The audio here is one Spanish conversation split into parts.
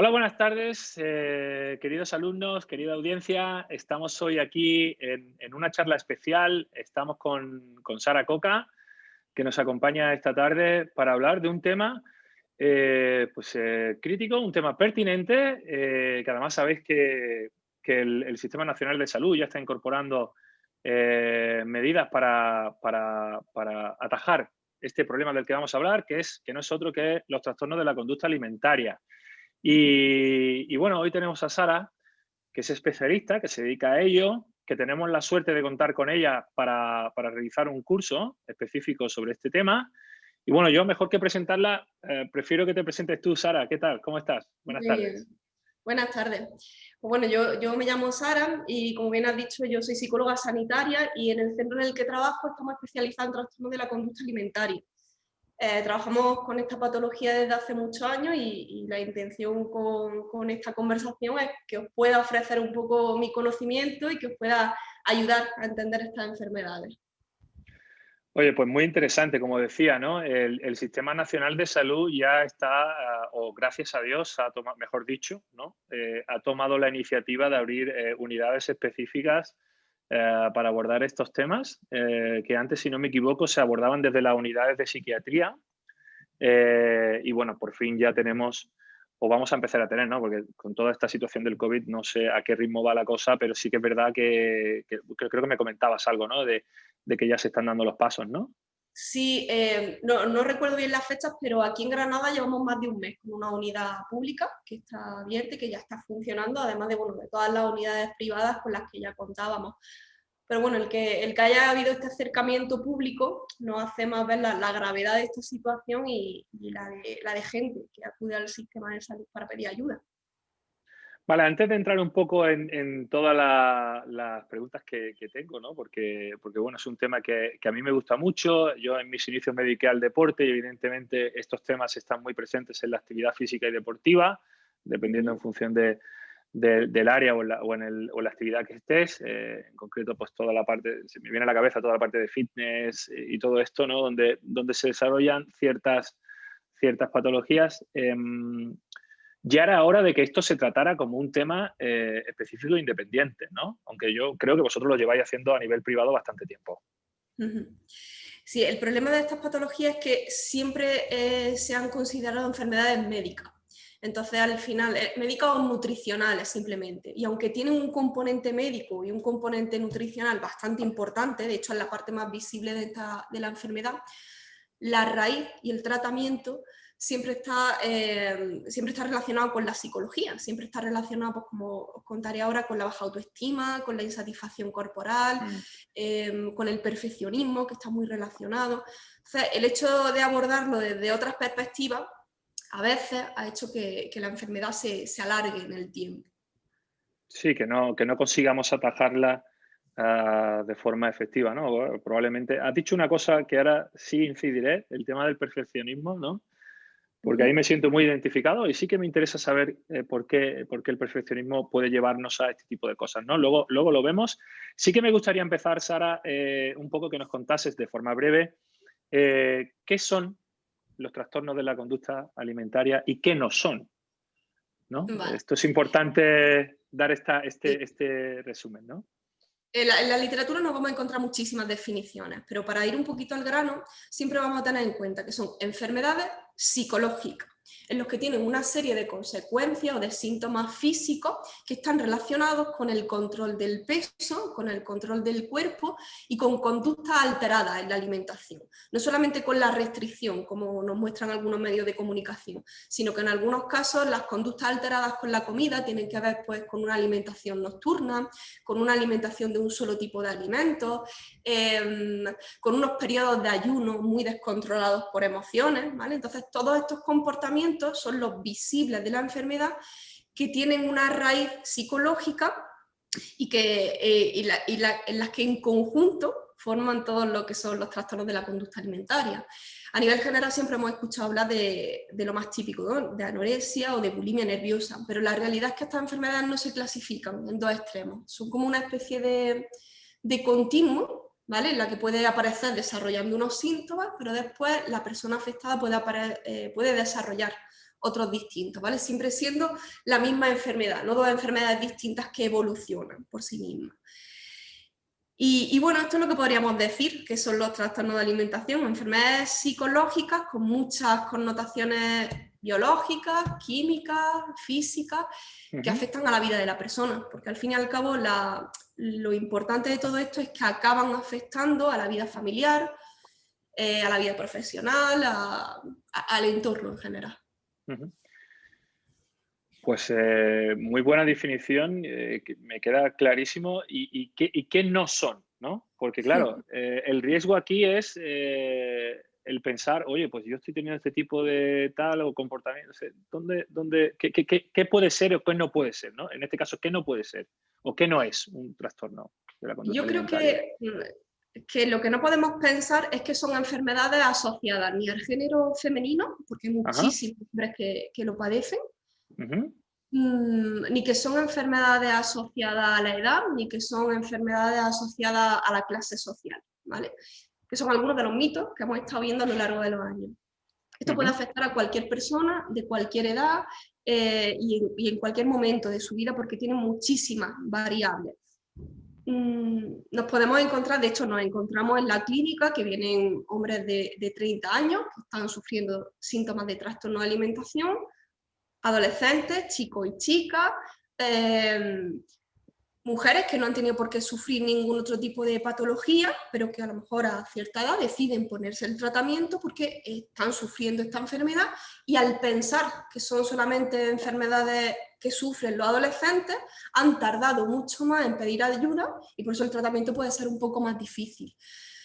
Hola, buenas tardes, queridos alumnos, querida audiencia. Estamos hoy aquí en una charla especial. Estamos con Sara Coca, que nos acompaña esta tarde para hablar de un tema crítico, un tema pertinente, que además sabéis que el Sistema Nacional de Salud ya está incorporando medidas para atajar este problema del que vamos a hablar, que no es otro que los trastornos de la conducta alimentaria. Y bueno, hoy tenemos a Sara, que es especialista, que se dedica a ello, que tenemos la suerte de contar con ella para realizar un curso específico sobre este tema. Y bueno, yo mejor que presentarla, prefiero que te presentes tú, Sara. ¿Qué tal? ¿Cómo estás? Buenas Muy bien. tardes. Buenas tardes. Pues bueno, yo me llamo Sara y como bien has dicho, yo soy psicóloga sanitaria y en el centro en el que trabajo estamos especializados en trastornos de la conducta alimentaria. Trabajamos con esta patología desde hace muchos años y la intención con esta conversación es que os pueda ofrecer un poco mi conocimiento y que os pueda ayudar a entender estas enfermedades. Oye, pues muy interesante, como decía, ¿no? El Sistema Nacional de Salud ya está, o gracias a Dios, ha tomado, mejor dicho, ¿no? Ha tomado la iniciativa de abrir unidades específicas para abordar estos temas, que antes, si no me equivoco, se abordaban desde las unidades de psiquiatría. Y bueno, por fin ya tenemos, o vamos a empezar a tener, ¿no? Porque con toda esta situación del COVID no sé a qué ritmo va la cosa, pero sí que es verdad que creo que me comentabas algo, ¿no? De que ya se están dando los pasos, ¿no? Sí, no recuerdo bien las fechas, pero aquí en Granada llevamos más de un mes con una unidad pública que está abierta y que ya está funcionando, además de, bueno, de todas las unidades privadas con las que ya contábamos. Pero bueno, el que haya habido este acercamiento público nos hace más ver la gravedad de esta situación y la de gente que acude al sistema de salud para pedir ayuda. Vale, antes de entrar un poco en todas las preguntas que tengo, ¿no? Porque bueno, es un tema que a mí me gusta mucho. Yo en mis inicios me dediqué al deporte y evidentemente estos temas están muy presentes en la actividad física y deportiva, dependiendo en función del área o la actividad que estés. En concreto, pues toda la parte, se me viene a la cabeza toda la parte de fitness y todo esto, ¿no? Donde se desarrollan ciertas patologías. Ya era hora de que esto se tratara como un tema específico e independiente, ¿no? Aunque yo creo que vosotros lo lleváis haciendo a nivel privado bastante tiempo. Sí, el problema de estas patologías es que siempre se han considerado enfermedades médicas. Entonces, al final, médicas o nutricionales simplemente. Y aunque tienen un componente médico y un componente nutricional bastante importante, de hecho es la parte más visible de la enfermedad, la raíz y el tratamiento siempre está relacionado con la psicología, siempre está relacionado, pues, como os contaré ahora, con la baja autoestima, con la insatisfacción corporal, Mm. con el perfeccionismo, que está muy relacionado. Entonces, el hecho de abordarlo desde otras perspectivas a veces ha hecho que la enfermedad se alargue en el tiempo. Sí, que no consigamos atajarla de forma efectiva, ¿no? Bueno, probablemente. Has dicho una cosa que ahora sí incidiré, el tema del perfeccionismo, ¿no? Porque ahí Ujú. me siento muy identificado y sí que me interesa saber por qué el perfeccionismo puede llevarnos a este tipo de cosas, ¿no? Luego lo vemos. Sí que me gustaría empezar, Sara, un poco que nos contases de forma breve qué son los trastornos de la conducta alimentaria y qué no son, ¿no? Vale. Esto es importante dar Sí. este resumen, ¿no? En la literatura nos vamos a encontrar muchísimas definiciones, pero para ir un poquito al grano, siempre vamos a tener en cuenta que son enfermedades psicológicas, en los que tienen una serie de consecuencias o de síntomas físicos que están relacionados con el control del peso, con el control del cuerpo y con conductas alteradas en la alimentación. No solamente con la restricción, como nos muestran algunos medios de comunicación, sino que en algunos casos las conductas alteradas con la comida tienen que ver, pues, con una alimentación nocturna, con una alimentación de un solo tipo de alimentos, con unos periodos de ayuno muy descontrolados por emociones, ¿vale? Entonces, todos estos comportamientos son los visibles de la enfermedad que tienen una raíz psicológica y en las que en conjunto forman todo lo que son los trastornos de la conducta alimentaria. A nivel general siempre hemos escuchado hablar de lo más típico, ¿no? De anorexia o de bulimia nerviosa, pero la realidad es que estas enfermedades no se clasifican en dos extremos, son como una especie de continuo, ¿vale? En la que puede aparecer desarrollando unos síntomas, pero después la persona afectada puede desarrollar otros distintos, ¿vale? Siempre siendo la misma enfermedad, no dos enfermedades distintas que evolucionan por sí mismas. Y bueno, esto es lo que podríamos decir, que son los trastornos de alimentación, enfermedades psicológicas con muchas connotaciones biológicas, químicas, físicas, que afectan a la vida de la persona, porque al fin y al cabo lo importante de todo esto es que acaban afectando a la vida familiar, a la vida profesional, al entorno en general. Pues muy buena definición, que me queda clarísimo. ¿Y qué no son? ¿No? Porque claro, el riesgo aquí es el pensar, oye, pues yo estoy teniendo este tipo de tal o comportamiento, ¿qué puede ser o qué no puede ser? ¿No? En este caso, ¿qué no puede ser? ¿O qué no es un trastorno de la conducta Yo creo alimentaria? que lo que no podemos pensar es que son enfermedades asociadas ni al género femenino, porque hay Ajá. muchísimos hombres que lo padecen, Uh-huh. ni que son enfermedades asociadas a la edad, ni que son enfermedades asociadas a la clase social, ¿vale? Que son algunos de los mitos que hemos estado viendo a lo largo de los años. Esto puede afectar a cualquier persona de cualquier edad y en cualquier momento de su vida porque tiene muchísimas variables. Nos podemos encontrar, de hecho nos encontramos en la clínica que vienen hombres de 30 años que están sufriendo síntomas de trastorno de alimentación, adolescentes, chicos y chicas, mujeres que no han tenido por qué sufrir ningún otro tipo de patología, pero que a lo mejor a cierta edad deciden ponerse el tratamiento porque están sufriendo esta enfermedad y al pensar que son solamente enfermedades que sufren los adolescentes, han tardado mucho más en pedir ayuda y por eso el tratamiento puede ser un poco más difícil.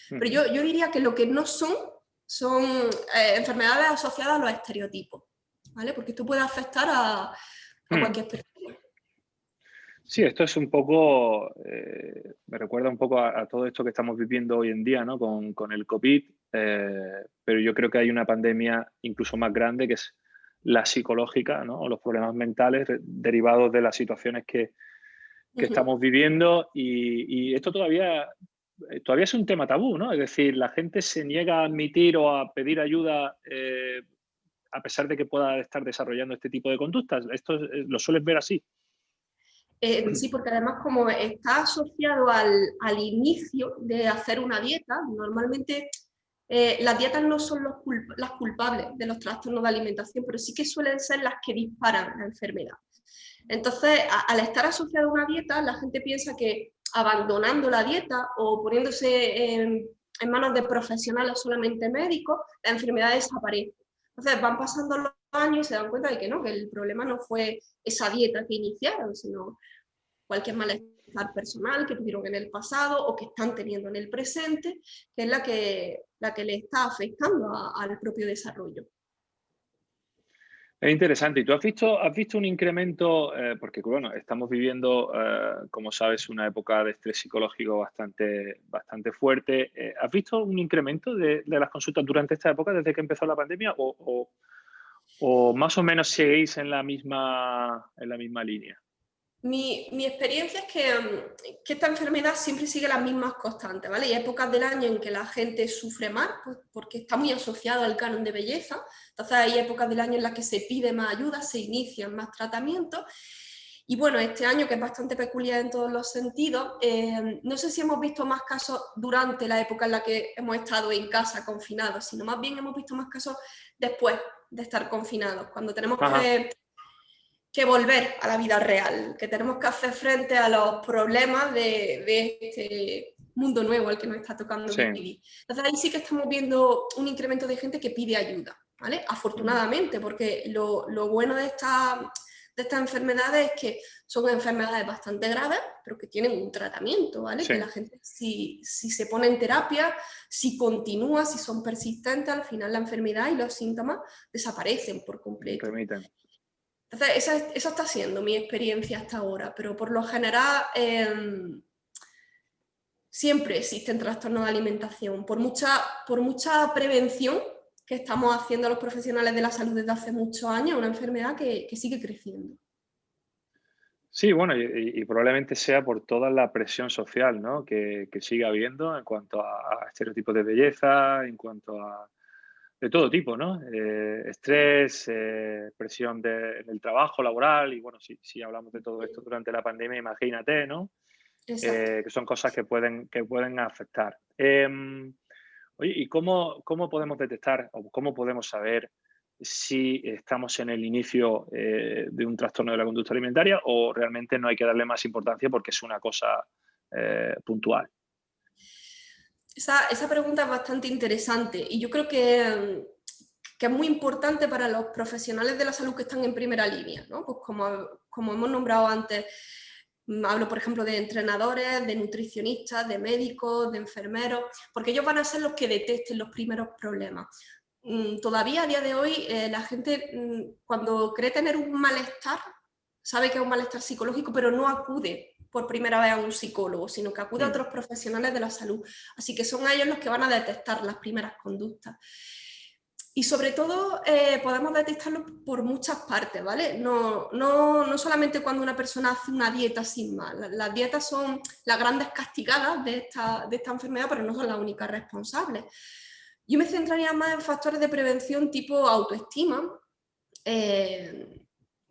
Pero yo diría que lo que no son enfermedades asociadas a los estereotipos, ¿vale? Porque esto puede afectar a cualquier persona. Sí, esto es un poco, me recuerda un poco a todo esto que estamos viviendo hoy en día, ¿no? Con el COVID, pero yo creo que hay una pandemia incluso más grande que es la psicológica, ¿no? O los problemas mentales derivados de las situaciones que estamos viviendo y esto todavía es un tema tabú, ¿no? Es decir, la gente se niega a admitir o a pedir ayuda a pesar de que pueda estar desarrollando este tipo de conductas. ¿Esto lo sueles ver así? Sí, porque además como está asociado al inicio de hacer una dieta, normalmente las dietas no son las culpables de los trastornos de alimentación, pero sí que suelen ser las que disparan la enfermedad. Entonces, al estar asociado a una dieta, la gente piensa que abandonando la dieta o poniéndose en manos de profesionales solamente médicos, la enfermedad desaparece. Entonces, van pasando los años y se dan cuenta de que no, que el problema no fue esa dieta que iniciaron, sino cualquier malestar personal que tuvieron en el pasado o que están teniendo en el presente, que es la que le está afectando al propio desarrollo. Es interesante. ¿Y tú has visto un incremento? Porque, bueno, estamos viviendo, como sabes, una época de estrés psicológico bastante fuerte. ¿Has visto un incremento de las consultas durante esta época, desde que empezó la pandemia? ¿O más o menos seguís en la misma línea? Mi experiencia es que esta enfermedad siempre sigue las mismas constantes, ¿vale? Hay épocas del año en que la gente sufre más, pues, porque está muy asociado al canon de belleza. Entonces hay épocas del año en las que se pide más ayuda, se inician más tratamientos. Y bueno, este año, que es bastante peculiar en todos los sentidos, no sé si hemos visto más casos durante la época en la que hemos estado en casa confinados, sino más bien hemos visto más casos después de estar confinados, cuando tenemos Ajá. que volver a la vida real, que tenemos que hacer frente a los problemas de este mundo nuevo al que nos está tocando Sí. vivir. Entonces ahí sí que estamos viendo un incremento de gente que pide ayuda, ¿vale? Afortunadamente, porque lo bueno de estas enfermedades es que son enfermedades bastante graves, pero que tienen un tratamiento, ¿vale? Sí. Que la gente, si se pone en terapia, si continúa, si son persistentes, al final la enfermedad y los síntomas desaparecen por completo. Remiten. Entonces, esa está siendo mi experiencia hasta ahora, pero por lo general siempre existen trastornos de alimentación, por mucha prevención que estamos haciendo los profesionales de la salud desde hace muchos años, una enfermedad que sigue creciendo. Sí, bueno, y probablemente sea por toda la presión social, ¿no? que sigue habiendo en cuanto a estereotipos de belleza, en cuanto a de todo tipo, ¿no? Estrés, presión en el trabajo laboral y bueno, si hablamos de todo esto durante la pandemia, imagínate, ¿no? Exacto. Que son cosas que pueden afectar. Oye, ¿y cómo podemos detectar o cómo podemos saber si estamos en el inicio de un trastorno de la conducta alimentaria o realmente no hay que darle más importancia porque es una cosa puntual? Esa pregunta es bastante interesante y yo creo que es muy importante para los profesionales de la salud que están en primera línea, ¿no? Pues como hemos nombrado antes, hablo, por ejemplo, de entrenadores, de nutricionistas, de médicos, de enfermeros, porque ellos van a ser los que detecten los primeros problemas. Todavía a día de hoy la gente cuando cree tener un malestar, sabe que es un malestar psicológico, pero no acude por primera vez a un psicólogo, sino que acude a Mm, otros profesionales de la salud. Así que son ellos los que van a detectar las primeras conductas. Y sobre todo podemos detectarlo por muchas partes, ¿vale? No solamente cuando una persona hace una dieta sin más. Las dietas son las grandes castigadas de esta enfermedad, pero no son las únicas responsables. Yo me centraría más en factores de prevención tipo autoestima,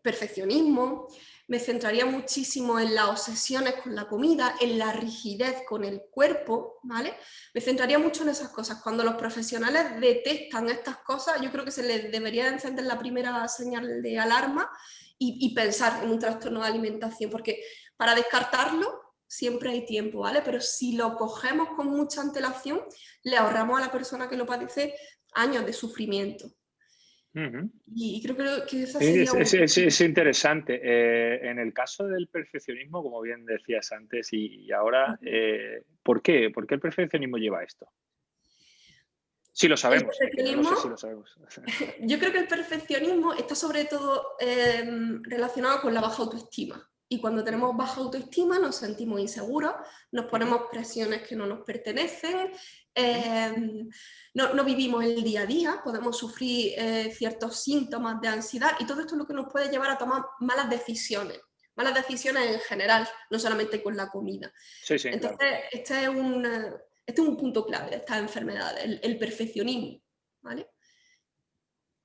perfeccionismo, me centraría muchísimo en las obsesiones con la comida, en la rigidez con el cuerpo, ¿vale? Me centraría mucho en esas cosas. Cuando los profesionales detectan estas cosas, yo creo que se les debería encender la primera señal de alarma y pensar en un trastorno de alimentación, porque para descartarlo siempre hay tiempo, ¿vale? Pero si lo cogemos con mucha antelación, le ahorramos a la persona que lo padece años de sufrimiento. ujú. Y creo que esa Sí, sería un... es interesante. En el caso del perfeccionismo, como bien decías antes y ahora, ¿por qué? ¿Por qué el perfeccionismo lleva a esto? Sí lo El sabemos, que no lo sé si lo perfeccionismo, sabemos. yo creo que el perfeccionismo está sobre todo relacionado con la baja autoestima. Y cuando Ujú, tenemos baja autoestima nos sentimos inseguros, nos ujú, ponemos presiones que no nos pertenecen, ujú. eh, no vivimos el día a día, podemos sufrir ciertos síntomas de ansiedad y todo esto es lo que nos puede llevar a tomar malas decisiones en general, no solamente con la comida. Sí, sí, claro. Entonces, este es un punto clave de estas enfermedades, el perfeccionismo, ¿vale?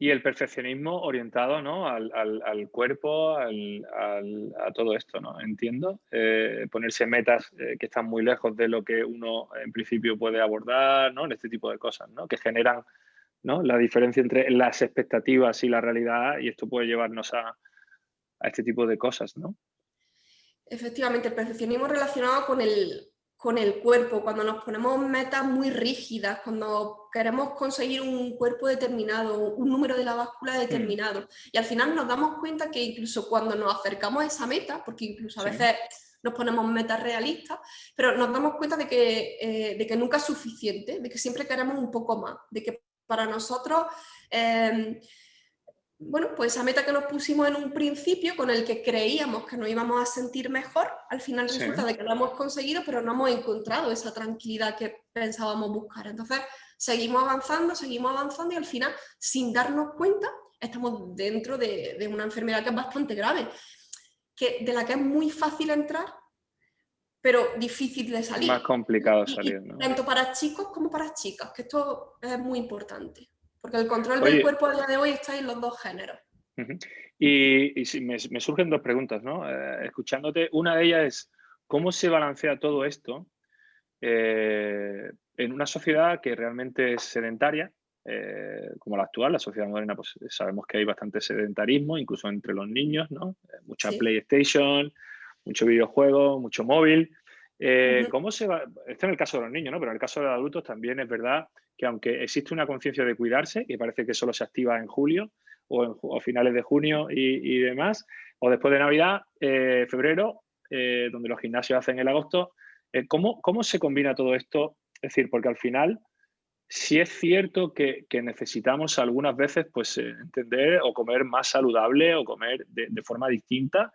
Y el perfeccionismo orientado, ¿no? al cuerpo, a todo esto, ¿no? Entiendo. Ponerse metas que están muy lejos de lo que uno en principio puede abordar, ¿no? En este tipo de cosas, ¿no? Que generan, ¿no? La diferencia entre las expectativas y la realidad y esto puede llevarnos a este tipo de cosas, ¿no? Efectivamente, el perfeccionismo relacionado con el cuerpo, cuando nos ponemos metas muy rígidas, cuando queremos conseguir un cuerpo determinado, un número de la báscula Mm, determinado. Y al final nos damos cuenta que incluso cuando nos acercamos a esa meta, porque incluso a sí. veces nos ponemos metas realistas, pero nos damos cuenta de que nunca es suficiente, de que siempre queremos un poco más, de que para nosotros... bueno, pues esa meta que nos pusimos en un principio, con el que creíamos que nos íbamos a sentir mejor, al final Sí. resulta de que lo hemos conseguido, pero no hemos encontrado esa tranquilidad que pensábamos buscar. Entonces, seguimos avanzando y al final, sin darnos cuenta, estamos dentro de una enfermedad que es bastante grave, de la que es muy fácil entrar, pero difícil de Es más salir. complicado Y salir, ¿no? tanto para chicos como para chicas, que esto es muy importante, porque el control del Oye, cuerpo a día de hoy está en los dos géneros. ujú. Y sí, me surgen dos preguntas, ¿no? Escuchándote, una de ellas es, ¿cómo se balancea todo esto en una sociedad que realmente es sedentaria, como la actual? La sociedad moderna, pues sabemos que hay bastante sedentarismo, incluso entre los niños, ¿no? Mucha Sí. PlayStation, mucho videojuego, mucho móvil. Ujú. ¿Cómo se va? Esto en el caso de los niños, ¿no? Pero en el caso de los adultos también es verdad que aunque existe una conciencia de cuidarse, que parece que solo se activa en julio o finales de junio y demás, o después de Navidad, febrero, donde los gimnasios hacen el agosto, ¿cómo se combina todo esto? Es decir, porque al final sí es cierto que necesitamos algunas veces pues, entender o comer más saludable o comer de forma distinta,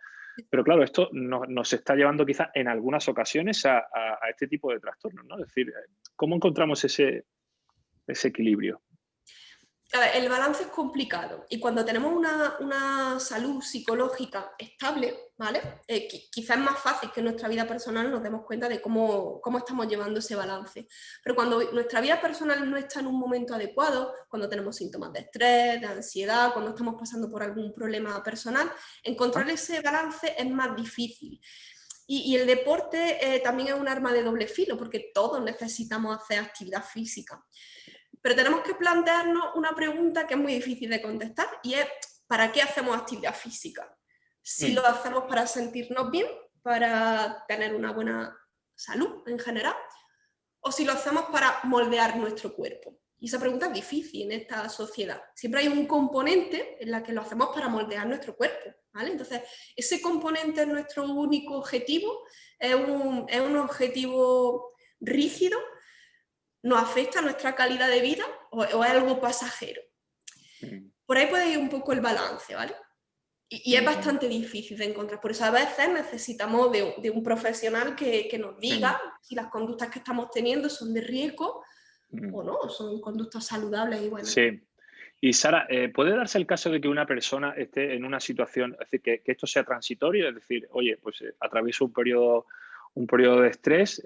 pero claro, esto nos está llevando quizás en algunas ocasiones a este tipo de trastornos, ¿no? Es decir, ¿cómo encontramos ese equilibrio? A ver, el balance es complicado y cuando tenemos una salud psicológica estable, ¿vale? Quizás es más fácil que en nuestra vida personal nos demos cuenta de cómo estamos llevando ese balance. Pero cuando nuestra vida personal no está en un momento adecuado, cuando tenemos síntomas de estrés, de ansiedad, cuando estamos pasando por algún problema personal, encontrar ese balance es más difícil. Y el deporte también es un arma de doble filo porque todos necesitamos hacer actividad física. Pero tenemos que plantearnos una pregunta que es muy difícil de contestar y es ¿para qué hacemos actividad física? Si lo hacemos para sentirnos bien, para tener una buena salud en general, o si lo hacemos para moldear nuestro cuerpo. Y esa pregunta es difícil en esta sociedad. Siempre hay un componente en la que lo hacemos para moldear nuestro cuerpo, ¿vale? Entonces, ese componente es nuestro único objetivo, es un objetivo rígido, ¿nos afecta nuestra calidad de vida o es algo pasajero? Por ahí puede ir un poco el balance, ¿vale? Y es bastante difícil de encontrar. Por eso a veces necesitamos de un profesional que nos diga si las conductas que estamos teniendo son de riesgo o no, son conductas saludables y buenas. Sí. Y Sara, ¿puede darse el caso de que una persona esté en una situación, es decir, que esto sea transitorio? Es decir, oye, pues atravieso un periodo de estrés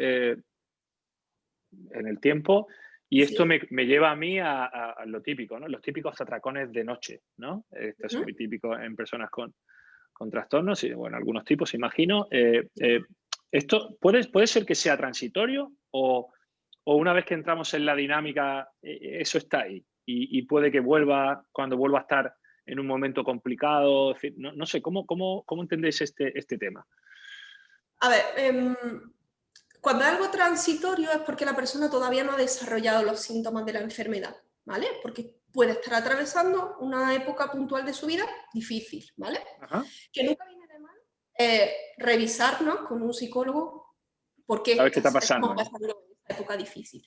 en el tiempo y esto me lleva a mí a lo típico, ¿no? Los típicos atracones de noche, ¿no? Esto es muy típico en personas con trastornos y, bueno, algunos tipos, imagino. ¿Esto puede ser que sea transitorio o una vez que entramos en la dinámica, eso está ahí y puede que vuelva cuando vuelva a estar en un momento complicado? En fin, no sé, ¿cómo entendéis este tema? A ver, cuando es algo transitorio es porque la persona todavía no ha desarrollado los síntomas de la enfermedad, ¿vale? Porque puede estar atravesando una época puntual de su vida difícil, ¿vale? Ajá. Que nunca viene de mal revisarnos con un psicólogo por qué ¿Sabes qué está pasando? estamos pasando en esta época difícil.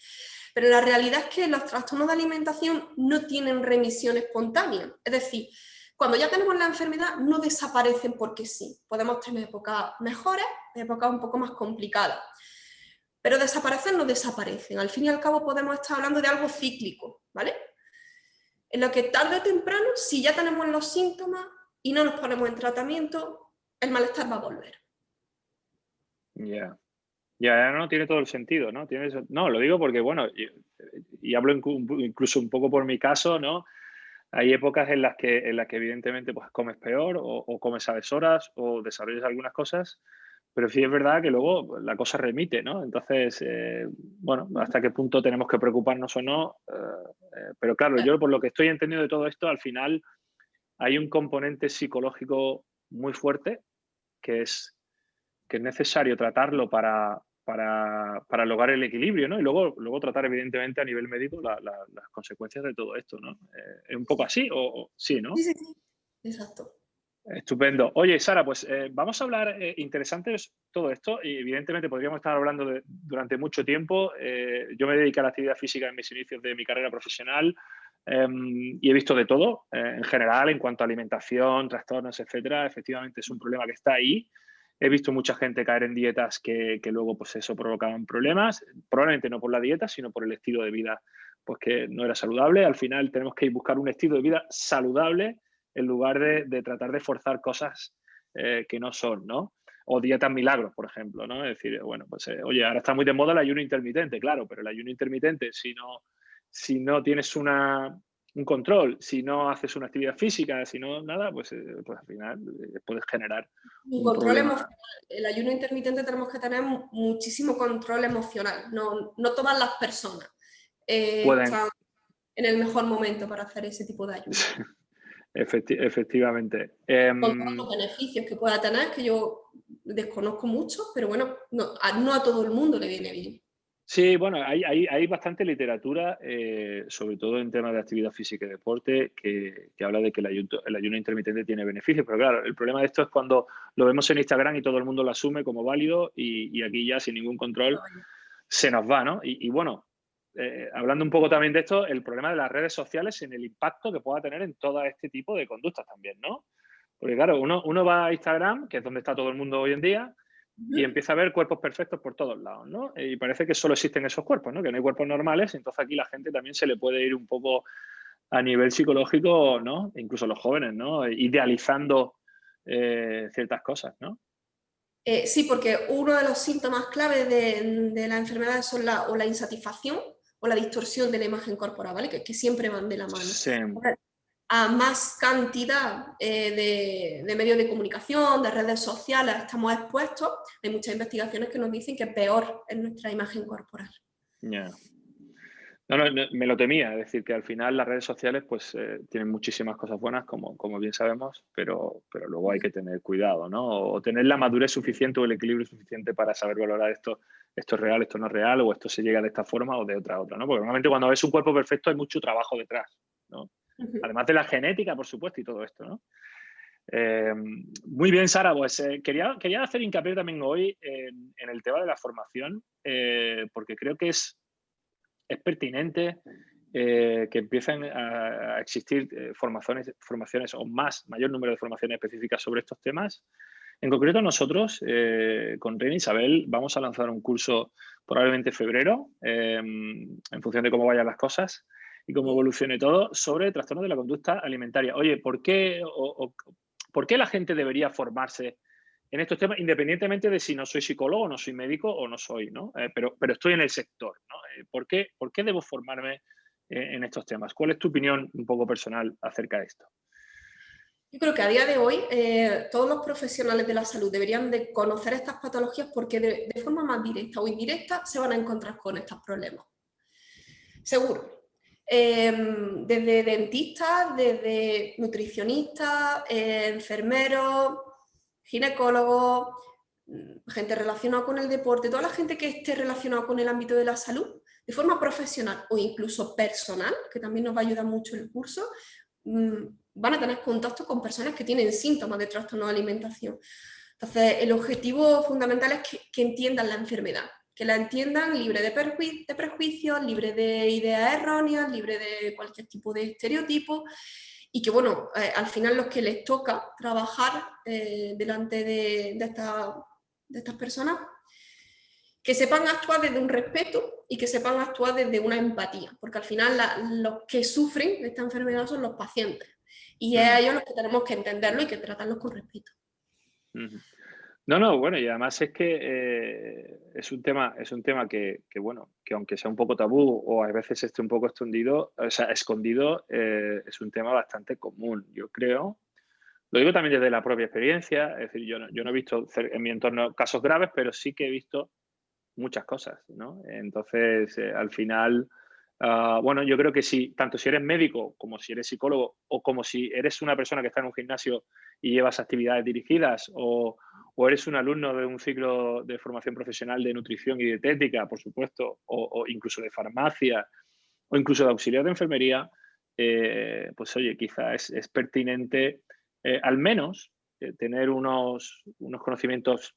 Pero la realidad es que los trastornos de alimentación no tienen remisión espontánea. Es decir, cuando ya tenemos la enfermedad no desaparecen porque sí. Podemos tener épocas mejores, épocas un poco más complicadas. Pero desaparecen no desaparecen. Al fin y al cabo podemos estar hablando de algo cíclico, ¿vale? En lo que tarde o temprano, si ya tenemos los síntomas y no nos ponemos en tratamiento, el malestar va a volver. Ya. Ya no tiene todo el sentido, ¿no? No, lo digo porque, bueno, y hablo incluso un poco por mi caso, ¿no? Hay épocas en las que evidentemente pues comes peor o comes a deshoras o desarrollas algunas cosas, pero sí es verdad que luego la cosa remite, ¿no? Entonces, bueno, hasta qué punto tenemos que preocuparnos o no. Pero claro, yo por lo que estoy entendiendo de todo esto, al final hay un componente psicológico muy fuerte que es necesario tratarlo para lograr el equilibrio, ¿no? Y luego tratar, evidentemente, a nivel médico las consecuencias de todo esto, ¿no? ¿Es un poco así o sí, no? Sí, sí, sí. Exacto. Estupendo. Oye, Sara, pues vamos a hablar, interesante es todo esto, y evidentemente podríamos estar hablando durante mucho tiempo. Yo me dediqué a la actividad física en mis inicios de mi carrera profesional y he visto de todo, en general, en cuanto a alimentación, trastornos, etcétera. Efectivamente es un problema que está ahí. He visto mucha gente caer en dietas que luego, pues eso, provocaban problemas, probablemente no por la dieta, sino por el estilo de vida, pues que no era saludable. Al final tenemos que buscar un estilo de vida saludable en lugar de tratar de forzar cosas que no son, ¿no? O dietas milagros, por ejemplo, ¿no? Es decir, bueno, pues oye, ahora está muy de moda el ayuno intermitente, claro, pero el ayuno intermitente, si no tienes un control, si no haces una actividad física, si no nada, pues al final puedes generar un problema. El ayuno intermitente tenemos que tener muchísimo control emocional. No todas las personas están en el mejor momento para hacer ese tipo de ayuno. Efectivamente. Con todos los beneficios que pueda tener, que yo desconozco mucho, pero bueno, no a todo el mundo le viene bien. Sí, bueno, hay bastante literatura, sobre todo en temas de actividad física y deporte, que habla de que el ayuno intermitente tiene beneficios, pero claro, el problema de esto es cuando lo vemos en Instagram y todo el mundo lo asume como válido y aquí ya sin ningún control se nos va, ¿no? Y bueno, hablando un poco también de esto, el problema de las redes sociales en el impacto que pueda tener en todo este tipo de conductas también, ¿no? Porque claro, uno va a Instagram, que es donde está todo el mundo hoy en día, y empieza a ver cuerpos perfectos por todos lados, ¿no? Y parece que solo existen esos cuerpos, ¿no? Que no hay cuerpos normales, entonces aquí la gente también se le puede ir un poco a nivel psicológico, ¿no? Incluso los jóvenes, ¿no? Idealizando ciertas cosas, ¿no? Sí, porque uno de los síntomas clave de la enfermedad son o la insatisfacción o la distorsión de la imagen corporal, ¿vale? Que siempre van de la mano. Sí. A más cantidad de medios de comunicación, de redes sociales estamos expuestos, hay muchas investigaciones que nos dicen que peor es nuestra imagen corporal. Yeah. No, me lo temía, es decir, que al final las redes sociales pues tienen muchísimas cosas buenas, como bien sabemos, pero luego hay que tener cuidado, ¿no? O tener la madurez suficiente o el equilibrio suficiente para saber valorar esto es real, esto no es real, o esto se llega de esta forma o de otra, ¿no? Porque normalmente cuando ves un cuerpo perfecto hay mucho trabajo detrás, ¿no? Además de la genética, por supuesto, y todo esto, ¿no? Muy bien, Sara, pues quería hacer hincapié también hoy en el tema de la formación, porque creo que es pertinente que empiecen a existir formaciones o mayor número de formaciones específicas sobre estos temas. En concreto, nosotros, con Reina Isabel, vamos a lanzar un curso probablemente en febrero, en función de cómo vayan las cosas y cómo evolucione todo, sobre trastornos de la conducta alimentaria. Oye, ¿por qué la gente debería formarse en estos temas, independientemente de si no soy psicólogo, no soy médico o no soy, ¿no? Pero estoy en el sector, ¿no? ¿Por qué debo formarme en estos temas? ¿Cuál es tu opinión un poco personal acerca de esto? Yo creo que a día de hoy todos los profesionales de la salud deberían de conocer estas patologías porque de forma más directa o indirecta se van a encontrar con estos problemas. Seguro. Desde dentistas, desde nutricionistas, enfermeros, ginecólogos, gente relacionada con el deporte, toda la gente que esté relacionada con el ámbito de la salud, de forma profesional o incluso personal, que también nos va a ayudar mucho el curso, van a tener contacto con personas que tienen síntomas de trastorno de alimentación. Entonces, el objetivo fundamental es que entiendan la enfermedad, que la entiendan libre de prejuicios, libre de ideas erróneas, libre de cualquier tipo de estereotipo, y que, bueno, al final los que les toca trabajar delante de estas personas, que sepan actuar desde un respeto y que sepan actuar desde una empatía, porque al final los que sufren de esta enfermedad son los pacientes, y es a ellos los que tenemos que entenderlo y que tratarlos con respeto. No, bueno, y además es que es un tema que, bueno, que aunque sea un poco tabú o a veces esté un poco escondido, es un tema bastante común, yo creo. Lo digo también desde la propia experiencia, es decir, yo no he visto en mi entorno casos graves, pero sí que he visto muchas cosas, ¿no? Entonces, al final, bueno, yo creo que tanto si eres médico como si eres psicólogo o como si eres una persona que está en un gimnasio y llevas actividades dirigidas o eres un alumno de un ciclo de formación profesional de nutrición y dietética, por supuesto, o incluso de farmacia o incluso de auxiliar de enfermería, pues oye, quizá es pertinente al menos tener unos conocimientos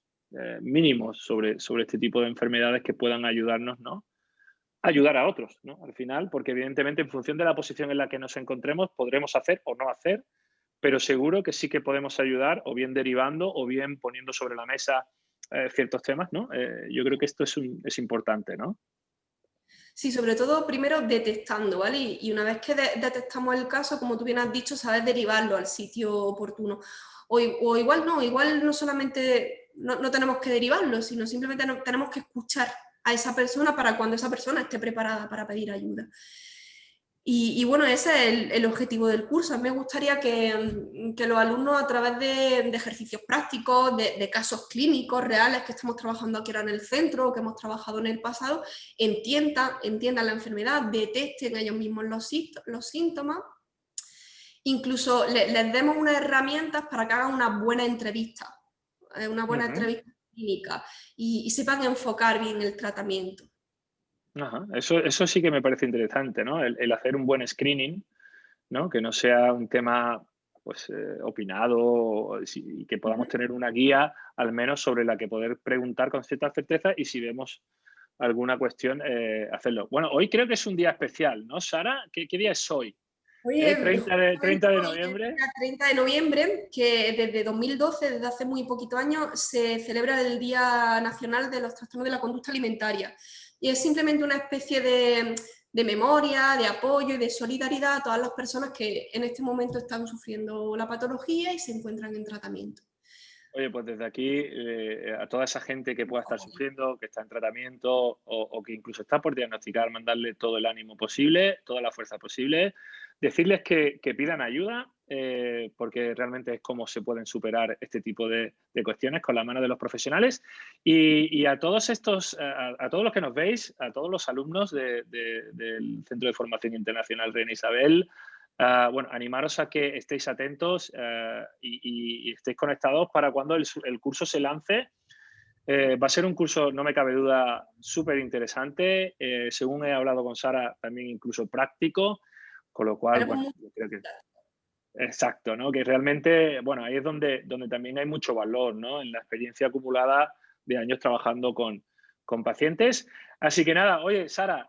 mínimos sobre este tipo de enfermedades que puedan ayudarnos, ¿no? Ayudar a otros, ¿no? Al final, porque evidentemente en función de la posición en la que nos encontremos podremos hacer o no hacer, pero seguro que sí que podemos ayudar o bien derivando o bien poniendo sobre la mesa ciertos temas, ¿no? Yo creo que esto es importante, ¿no? Sí, sobre todo primero detectando, ¿vale? Y una vez que detectamos el caso, como tú bien has dicho, sabes derivarlo al sitio oportuno. O igual no solamente no tenemos que derivarlo, sino simplemente tenemos que escuchar a esa persona para cuando esa persona esté preparada para pedir ayuda. Y bueno, ese es el objetivo del curso. A mí me gustaría que los alumnos, a través de ejercicios prácticos, de casos clínicos reales que estamos trabajando aquí ahora en el centro o que hemos trabajado en el pasado, entiendan la enfermedad, detecten ellos mismos los síntomas, incluso les demos unas herramientas para que hagan una buena entrevista clínica y sepan enfocar bien el tratamiento. Ajá. Eso sí que me parece interesante, ¿no? El hacer un buen screening, ¿no? Que no sea un tema pues opinado y que podamos tener una guía al menos sobre la que poder preguntar con cierta certeza y si vemos alguna cuestión, hacerlo. Bueno, hoy creo que es un día especial, ¿no, Sara? ¿Qué día es hoy? Oye, 30 de noviembre. El 30 de noviembre, que desde 2012, desde hace muy poquito años, se celebra el Día Nacional de los Trastornos de la Conducta Alimentaria. Y es simplemente una especie de de memoria, de apoyo y de solidaridad a todas las personas que en este momento están sufriendo la patología y se encuentran en tratamiento. Oye, pues desde aquí, a toda esa gente que pueda estar sufriendo, que está en tratamiento o que incluso está por diagnosticar, mandarle todo el ánimo posible, toda la fuerza posible, decirles que pidan ayuda, porque realmente es como se pueden superar este tipo de cuestiones con la mano de los profesionales. Y a todos estos, a todos los que nos veis, a todos los alumnos del Centro de Formación Internacional Reina Isabel, bueno, animaros a que estéis atentos y estéis conectados para cuando el curso se lance. Va a ser un curso, no me cabe duda, súper interesante. Según he hablado con Sara, también incluso práctico, con lo cual, bueno, yo creo que exacto, ¿no? Que realmente, bueno, ahí es donde también hay mucho valor, ¿no? En la experiencia acumulada de años trabajando con pacientes. Así que nada, oye, Sara,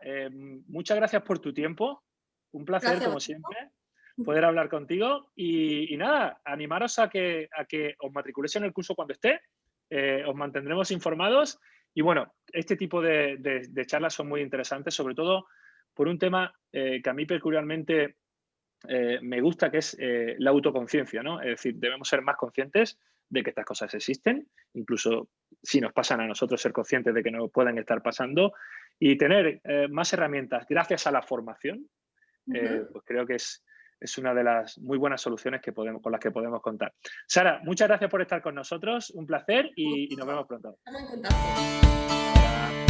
muchas gracias por tu tiempo. Un placer, Gracias a como vosotros. siempre, poder hablar contigo. Y nada, animaros a que os matriculéis en el curso cuando esté. Os mantendremos informados. Y bueno, este tipo de charlas son muy interesantes, sobre todo por un tema que a mí peculiarmente me gusta, que es la autoconciencia, ¿no? Es decir, debemos ser más conscientes de que estas cosas existen, incluso si nos pasan a nosotros, ser conscientes de que nos pueden estar pasando y tener más herramientas gracias a la formación, pues creo que es una de las muy buenas soluciones con las que podemos contar. Sara, muchas gracias por estar con nosotros, un placer y nos vemos pronto. Estamos en contacto. Ahora.